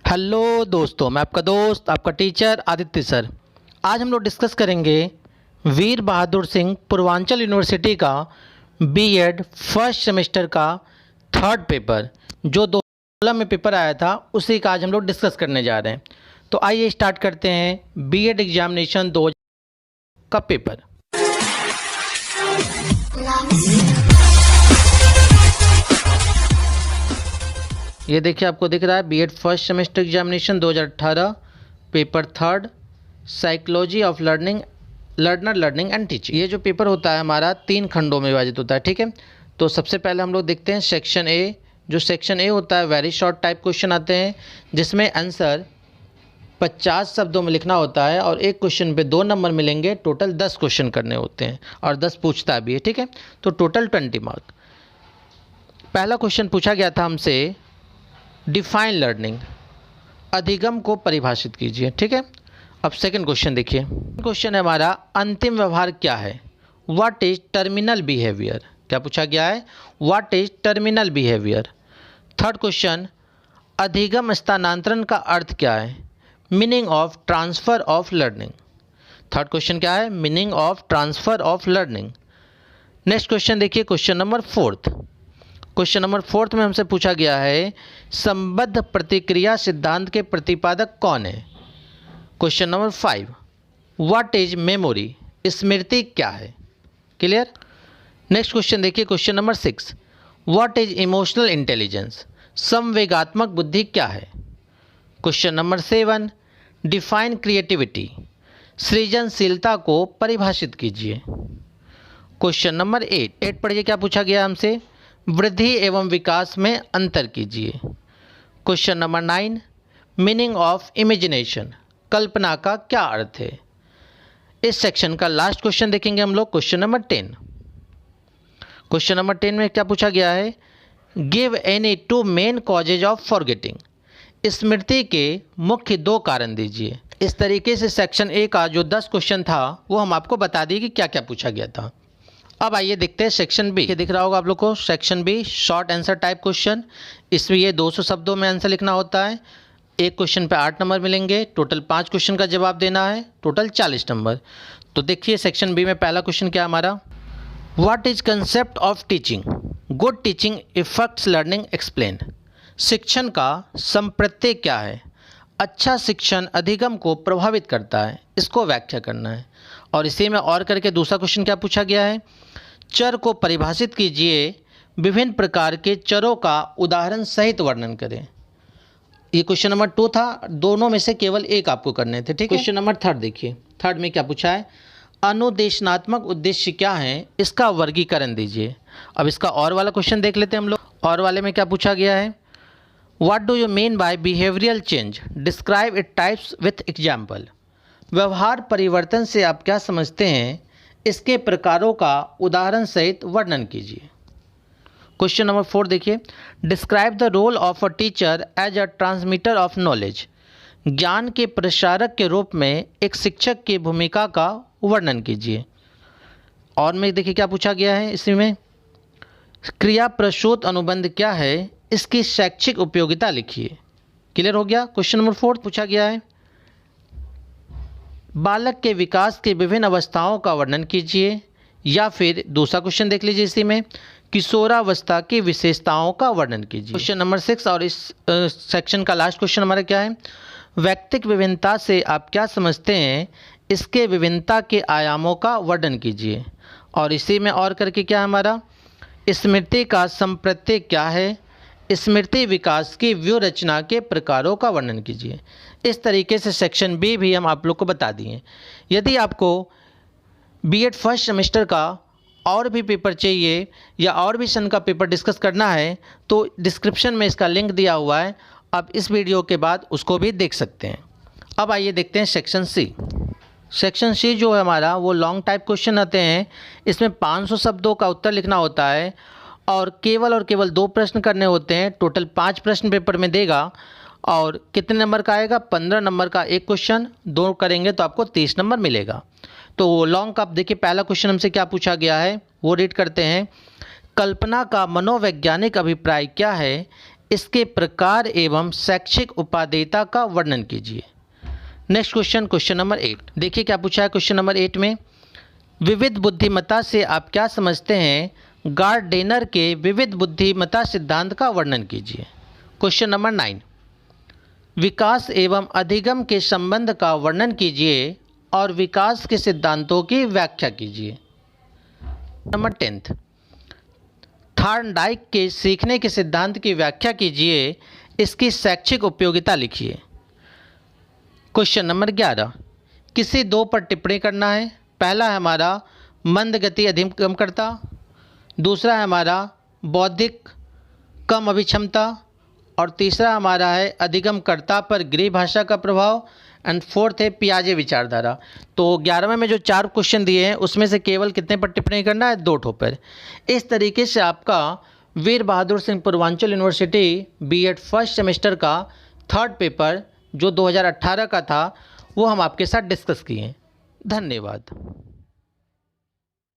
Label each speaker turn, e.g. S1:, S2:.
S1: Hello दोस्तों, मैं आपका दोस्त आपका टीचर आदित्य सर। आज हम लोग डिस्कस करेंगे वीर बहादुर सिंह पूर्वांचल यूनिवर्सिटी का बीएड फर्स्ट सेमेस्टर का थर्ड पेपर जो 2016 में पेपर आया था, उसी का आज हम लोग डिस्कस करने जा रहे हैं। तो आइए स्टार्ट करते हैं बीएड एग्जामिनेशन 2000 का पेपर। ये देखिए, आपको दिख रहा है BEd first semester examination 2018 paper third psychology of learner learning and teaching. ये जो पेपर होता है हमारा 3 खंडों में विभाजित होता है, ठीक है। तो सबसे पहले हम लोग देखते हैं सेक्शन ए। जो सेक्शन ए होता है वेरी शॉर्ट टाइप क्वेश्चन आते हैं, जिसमें आंसर 50 शब्दों में लिखना होता है और एक क्वेश्चन पे 2 नंबर मिलेंगे। टोटल 10 क्वेश्चन करने होते हैं और 10 पूछता भी है, ठीक है। तो टोटल 20 मार्क। पहला क्वेश्चन पूछा गया था हमसे, डिफाइन लर्निंग, अधिगम को परिभाषित कीजिए, ठीक है। अब सेकंड क्वेश्चन देखिए। क्वेश्चन है हमारा, अंतिम व्यवहार क्या है? What is terminal behaviour? क्या पूछा गया है? What is terminal behaviour. Third question, अधिगम स्थानांतरण का अर्थ क्या है? Meaning of transfer of learning. Third question क्या है? Meaning of transfer of learning. Next question देखिए, question number fourth. Question number fourth में हमसे पूछा गया है, संबद्ध प्रतिक्रिया सिद्धांत के प्रतिपादक कौन है? Question number 5, what is memory? स्मृति क्या है? क्लियर। नेक्स्ट क्वेश्चन देखिए, question number 6, what is emotional intelligence? संवेगात्मक बुद्धि क्या है? क्वेश्चन नंबर 7, डिफाइन क्रिएटिविटी, सृजनशीलता को परिभाषित कीजिए। क्वेश्चन नंबर 8 पढ़िए, क्या पूछा गया हमसे? वृद्धि एवं विकास में अंतर कीजिए। Question number 9, meaning of imagination, कल्पना का क्या अर्थ है? इस सेक्शन का लास्ट क्वेश्चन देखेंगे हम लोग, क्वेश्चन नंबर 10। क्वेश्चन नंबर 10 में क्या पूछा गया है? Give any 2 main causes of forgetting, स्मृति के मुख्य 2 कारण दीजिए। इस तरीके से सेक्शन ए का जो 10 क्वेश्चन था वो हम आपको बता दिए कि क्या क्या पूछा गया था। अब आइए देखते हैं सेक्शन बी। दिख रहा होगा आप लोग को, section B short answer type question. इसमें ये 200 शब्दों में आंसर लिखना होता है। एक क्वेश्चन पे 8 नंबर मिलेंगे। टोटल 5 क्वेश्चन का जवाब देना है, टोटल 40 नंबर। तो देखिए सेक्शन बी में पहला क्वेश्चन क्या हमारा, what is concept of teaching? Good teaching effects learning explain. शिक्षण का संप्रत्यय क्या है? अच्छा शिक्षण अधिगम को प्रभावित करता है, इसको व्याख्या करना है। और इसी में और करके दूसरा क्वेश्चन क्या पूछा गया है? चर को परिभाषित कीजिए, विभिन्न प्रकार के चरों का उदाहरण सहित वर्णन करें। ये क्वेश्चन नंबर 2 था, दोनों में से केवल एक आपको करने थे, ठीक है। क्वेश्चन नंबर 3 देखिए, थर्ड में क्या पूछा है? अनुदेशनात्मक उद्देश्य क्या है, इसका वर्गीकरण दीजिए। अब इसका और वाला क्वेश्चन देख लेते हैं हम लोग। और वाले में क्या पूछा गया है? What do you mean by behavioural change, describe it types with example. व्यवहार परिवर्तन से आप क्या समझते हैं, इसके प्रकारों का उदाहरण सहित वर्णन कीजिए। क्वेश्चन नंबर 4 देखिए, describe the role of a teacher as a transmitter of knowledge. ज्ञान के प्रसारक के रूप में एक शिक्षक की भूमिका का वर्णन कीजिए। और में देखिए क्या पूछा गया है इसमें, क्रिया प्रसूत अनुबंध क्या है, इसकी शैक्षिक उपयोगिता लिखिए। क्लियर हो गया। क्वेश्चन नंबर 4 पूछा गया है, बालक के विकास के विभिन्न अवस्थाओं का वर्णन कीजिए। या फिर दूसरा क्वेश्चन देख लीजिए इसी में, किशोरावस्था की विशेषताओं का वर्णन कीजिए। क्वेश्चन नंबर 6 और इस सेक्शन का लास्ट क्वेश्चन हमारा क्या है? व्यक्तिक विभिन्नता से आप क्या समझते हैं, इसके विभिन्नता के आयामों का वर्णन कीजिए। और इसी में और करके क्या है हमारा, स्मृति का संप्रत्यय क्या है, स्मृति विकास की व्यूह रचना के प्रकारों का वर्णन कीजिए। इस तरीके से सेक्शन बी भी हम आप लोग को बता दिए। यदि आपको बीएड फर्स्ट सेमेस्टर का और भी पेपर चाहिए या और भी सन का पेपर डिस्कस करना है तो डिस्क्रिप्शन में इसका लिंक दिया हुआ है, आप इस वीडियो के बाद उसको भी देख सकते हैं। अब आइए देखते हैं सेक्शन सी। सेक्शन सी जो है हमारा वो लॉन्ग टाइप क्वेश्चन आते हैं। इसमें 500 शब्दों का उत्तर लिखना होता है और केवल 2 प्रश्न करने होते हैं। टोटल 5 प्रश्न पेपर में देगा और कितने नंबर का आएगा? 15 नंबर का एक क्वेश्चन, 2 करेंगे तो आपको 30 नंबर मिलेगा। तो लॉन्ग का आप देखिए, पहला क्वेश्चन हमसे क्या पूछा गया है वो रीड करते हैं। कल्पना का मनोवैज्ञानिक अभिप्राय क्या है, इसके प्रकार एवं शैक्षिक उपादेयता का वर्णन कीजिए। Next question, question number 8। देखिए क्या पूछा है क्वेश्चन नंबर 8 में, विविध बुद्धिमत्ता से आप क्या समझते हैं? गार्डेनर के विविध बुद्धिमत्ता सिद्धांत का वर्णन कीजिए। क्वेश्चन नंबर 9, विकास एवं अधिगम के संबंध का वर्णन कीजिए और विकास के सिद्धांतों की व्याख्या कीजिए। नंबर 10, थॉर्नडाइक के सीखने के सिद्धांत की व्याख्या कीजिए, इसकी शैक्षिक उपयोगिता लिखिए। क्वेश्चन नंबर 11, किसी दो पर टिप्पणी करना है। पहला है हमारा मंद गति अधिगमकर्ता, दूसरा है हमारा बौद्धिक कम अभिक्षमता, और तीसरा हमारा है अधिगमकर्ता पर गृह भाषा का प्रभाव, एंड फोर्थ है पियाजे विचारधारा। तो 11वें में जो 4 क्वेश्चन दिए हैं उसमें से केवल कितने पर टिप्पणी करना है? 2 ठो पर। इस तरीके से आपका Veer Bahadur Singh Purvanchal university BEd first semester का 3rd पेपर जो 2018 का था वो हम आपके साथ डिस्कस किए। धन्यवाद।